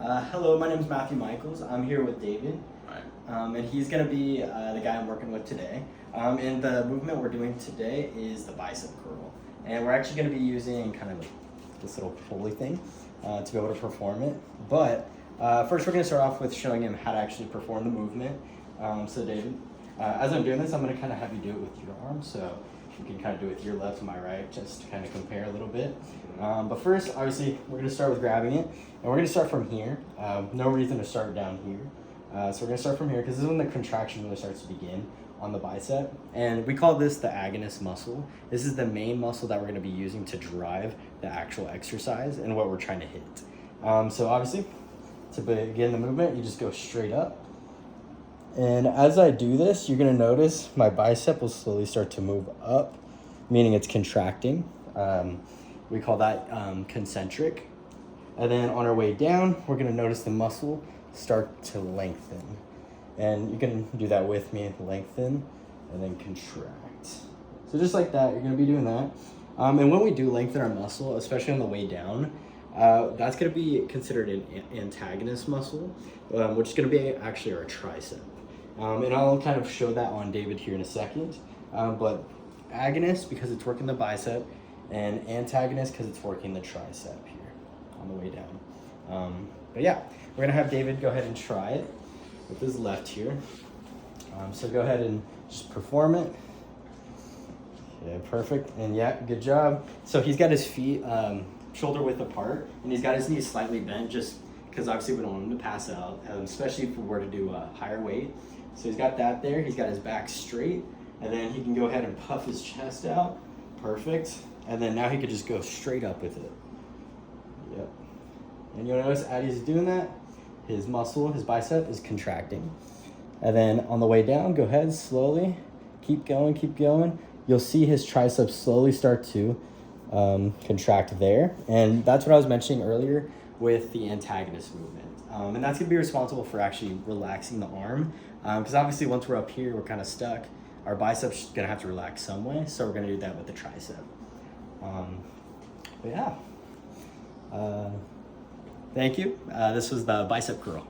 Hello, my name is Matthew Michaels. I'm here with David, Right. and he's going to be the guy I'm working with today. And the movement we're doing today is the bicep curl. And we're actually going to be using kind of this little pulley thing to be able to perform it. But first we're going to start off with showing him how to actually perform the movement. So David, as I'm doing this, I'm going to kind of have you do it with your arm. So you can kind of do it with your left and my right, just to kind of compare a little bit. But first, obviously, we're going to start with grabbing it. And we're going to start from here. No reason to start down here. So we're going to start from here because this is when the contraction really starts to begin on the bicep. And we call this the agonist muscle. This is the main muscle that we're going to be using to drive the actual exercise and what we're trying to hit. So obviously, to begin the movement, you just go straight up. And as I do this, you're going to notice my bicep will slowly start to move up, meaning it's contracting. We call that concentric. And then on our way down, we're going to notice the muscle start to lengthen. And you can do that with me, lengthen, and then contract. So just like that, you're going to be doing that. And when we do lengthen our muscle, especially on the way down, that's going to be considered an antagonist muscle, which is going to be actually our tricep. And I'll kind of show that on David here in a second. But agonist, because it's working the bicep, and antagonist, because it's working the tricep here on the way down. But yeah, we're going to have David go ahead and try it with his left here. So go ahead and just perform it. Yeah, perfect. And yeah, good job. So he's got his feet shoulder width apart, and he's got his knees slightly bent, just because obviously we don't want him to pass out, especially if we were to do a higher weight. So he's got that there. He's got his back straight, and then he can go ahead and puff his chest out. Perfect. And then now he could just go straight up with it. Yep. And you'll notice as he's doing that, his muscle, his bicep is contracting. And then on the way down, go ahead slowly. Keep going, keep going. You'll see his triceps slowly start to contract there. And that's what I was mentioning earlier with the antagonist movement. And that's gonna be responsible for actually relaxing the arm. Because obviously once we're up here, we're kind of stuck. Our bicep's gonna have to relax some way. So we're gonna do that with the tricep. But yeah. Thank you. This was the bicep curl.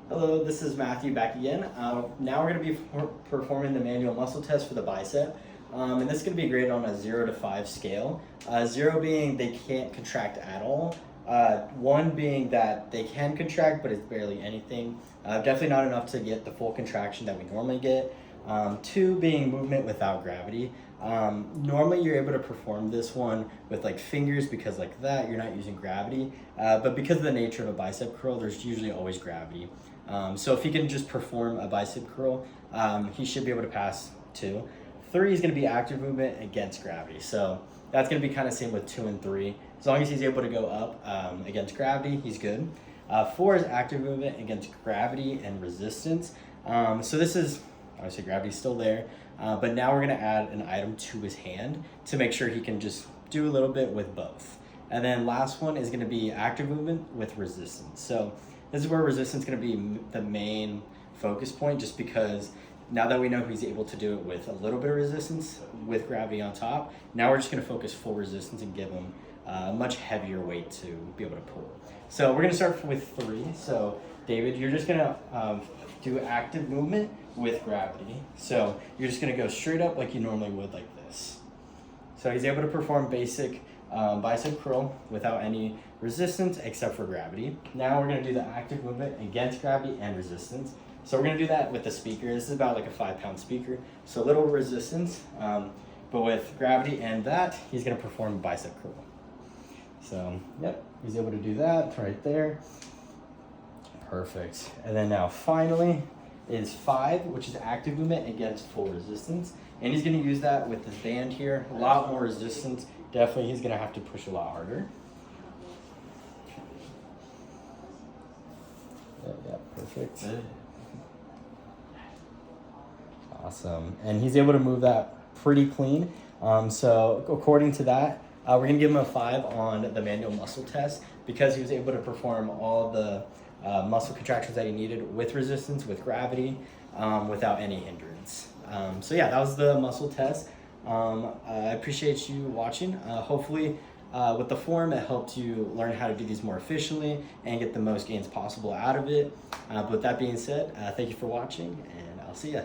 Hello, this is Matthew back again. Now we're going to be performing the manual muscle test for the bicep. And this is going to be graded on a 0 to 5 scale. 0 being they can't contract at all. 1 being that they can contract, but it's barely anything. Definitely not enough to get the full contraction that we normally get. 2 being movement without gravity. Normally you're able to perform this one with like fingers because like that, you're not using gravity. But because of the nature of a bicep curl, there's usually always gravity. So if he can just perform a bicep curl, he should be able to pass 2. 3 is going to be active movement against gravity. So that's going to be kind of same with 2 and 3. As long as he's able to go up against gravity, he's good. 4 is active movement against gravity and resistance. So this is, obviously gravity's still there, but now we're going to add an item to his hand to make sure he can just do a little bit with both. And then last one is going to be active movement with resistance. So this is where resistance is going to be the main focus point, just because now that we know he's able to do it with a little bit of resistance with gravity on top, now we're just going to focus full resistance and give him a much heavier weight to be able to pull. So we're going to start with 3. So David, you're just going to do active movement with gravity. So you're just going to go straight up like you normally would, like this. So he's able to perform basic bicep curl without any resistance except for gravity. Now we're going to do the active movement against gravity and resistance. So we're going to do that with the speaker. This is about like a 5-pound speaker. So a little resistance, but with gravity and that, he's going to perform bicep curl. So, yep, he's able to do that right there. Perfect. And then now finally is 5, which is active movement against full resistance. And he's going to use that with this band here. A lot more resistance. Definitely he's going to have to push a lot harder. Yeah, perfect. Awesome. And he's able to move that pretty clean. So according to that, we're going to give him a 5 on the manual muscle test because he was able to perform all the muscle contractions that he needed with resistance, with gravity, without any hindrance. So yeah, that was the muscle test. I appreciate you watching. Hopefully with the form, it helped you learn how to do these more efficiently and get the most gains possible out of it. But with that being said, thank you for watching, and I'll see ya.